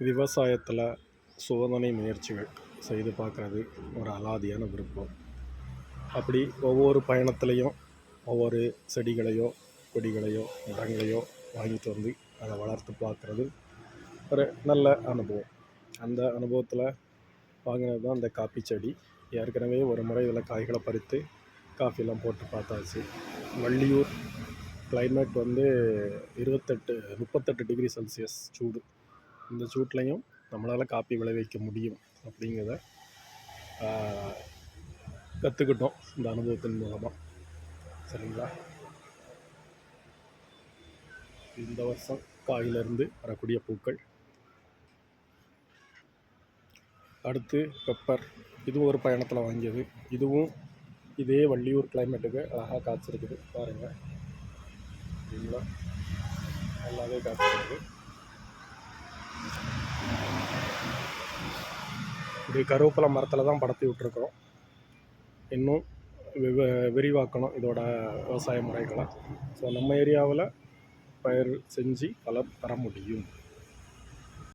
விவசாயத்தில் சோதனை முயற்சிகள் செய்து பார்க்குறது ஒரு அலாதியான விருப்பம். அப்படி ஒவ்வொரு பயணத்துலேயும் ஒவ்வொரு செடிகளையோ கொடிகளையோ மரங்களையோ வாங்கிட்டு வந்து அதை வளர்த்து பார்க்குறது ஒரு நல்ல அனுபவம். அந்த அனுபவத்தில் வாங்கினது தான் இந்த காப்பி செடி. ஏற்கனவே ஒரு முறை இதில் காய்களை பறித்து காஃபிலாம் போட்டு பார்த்தாச்சு. வள்ளியூர் கிளைமேட் வந்து 38 டிகிரி செல்சியஸ் சூடு. இந்த சூட்லையும் நம்மளால் காப்பி விளைவிக்க முடியும் அப்படிங்கிறத கற்றுக்கிட்டோம் இந்த அனுபவத்தின் மூலமாக. சரிங்களா? இந்த வருஷம் காயிலிருந்து வரக்கூடிய பூக்கள். அடுத்து பெப்பர், இதுவும் ஒரு பயணத்தில் வாங்கியது. இதுவும் இதே வள்ளியூர் கிளைமேட்டுக்கு அழகாக காய்ச்சிருக்குது பாருங்கள். சரிங்களா? நல்லாவே காய்ச்சிருக்குது. இது கருவேப்பிலை மரத்தில் தான் படத்தி விட்டுருக்குறோம். இன்னும் விரிவாக்கணும் இதோட விவசாய முறைகளை. ஸோ நம்ம ஏரியாவில் பயிர் செஞ்சு பலர் பெற முடியும்.